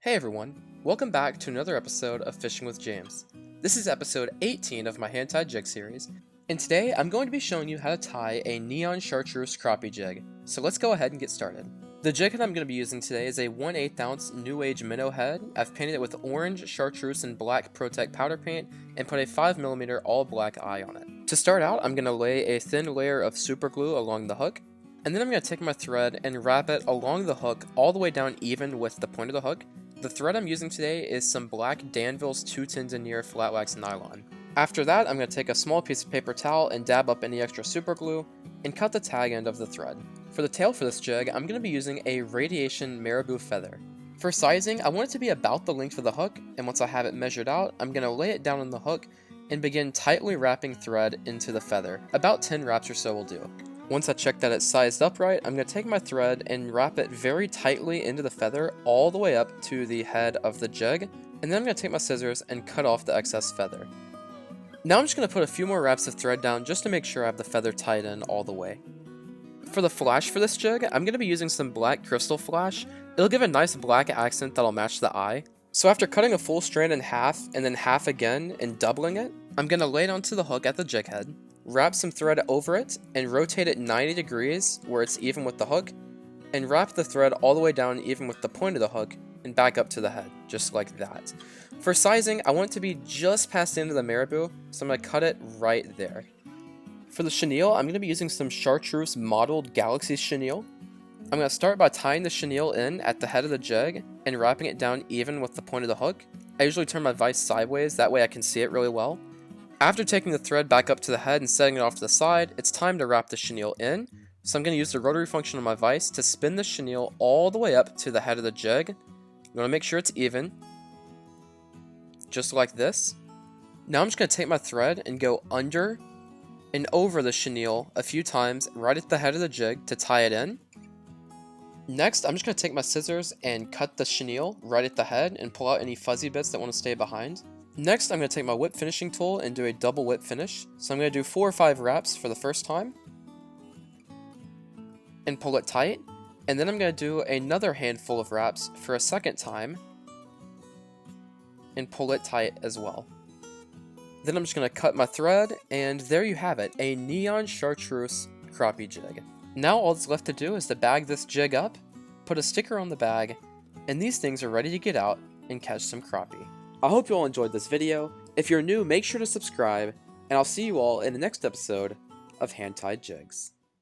Hey everyone, welcome back to another episode of Fishing with James. This is episode 18 of my hand-tied jig series, and today I'm going to be showing you how to tie a Neon Chartreuse Crappie Jig, so let's go ahead and get started. The jig head I'm going to be using today is a 1/8 ounce New Age minnow head. I've painted it with orange, chartreuse, and black ProTec powder paint, and put a 5mm all black eye on it. To start out, I'm going to lay a thin layer of super glue along the hook, and then I'm going to take my thread and wrap it along the hook all the way down even with the point of the hook. The thread I'm using today is some black Danville's 210 denier flat wax nylon. After that, I'm going to take a small piece of paper towel and dab up any extra super glue and cut the tag end of the thread. For the tail for this jig, I'm going to be using a radiation Marabou feather. For sizing, I want it to be about the length of the hook, and once I have it measured out, I'm going to lay it down on the hook and begin tightly wrapping thread into the feather. About 10 wraps or so will do. Once I check that it's sized up right, I'm going to take my thread and wrap it very tightly into the feather all the way up to the head of the jig, and then I'm going to take my scissors and cut off the excess feather. Now I'm just going to put a few more wraps of thread down just to make sure I have the feather tied in all the way. For the flash for this jig, I'm going to be using some black crystal flash. It'll give a nice black accent that'll match the eye. So after cutting a full strand in half and then half again and doubling it, I'm going to lay it onto the hook at the jig head. Wrap some thread over it, and rotate it 90 degrees where it's even with the hook, and wrap the thread all the way down even with the point of the hook, and back up to the head, just like that. For sizing, I want it to be just past the end of the Marabou, so I'm going to cut it right there. For the chenille, I'm going to be using some Chartreuse Mottled Galaxy chenille. I'm going to start by tying the chenille in at the head of the jig, and wrapping it down even with the point of the hook. I usually turn my vise sideways, that way I can see it really well. After taking the thread back up to the head and setting it off to the side, it's time to wrap the chenille in. So I'm going to use the rotary function on my vise to spin the chenille all the way up to the head of the jig. I'm going to make sure it's even, just like this. Now I'm just going to take my thread and go under and over the chenille a few times right at the head of the jig to tie it in. Next, I'm just going to take my scissors and cut the chenille right at the head and pull out any fuzzy bits that want to stay behind. Next, I'm going to take my whip finishing tool and do a double whip finish. So I'm going to do 4 or 5 wraps for the first time, and pull it tight. And then I'm going to do another handful of wraps for a second time, and pull it tight as well. Then I'm just going to cut my thread, and there you have it, a Neon Chartreuse Crappie Jig. Now all that's left to do is to bag this jig up, put a sticker on the bag, and these things are ready to get out and catch some crappie. I hope you all enjoyed this video. If you're new, make sure to subscribe, and I'll see you all in the next episode of Hand Tied Jigs.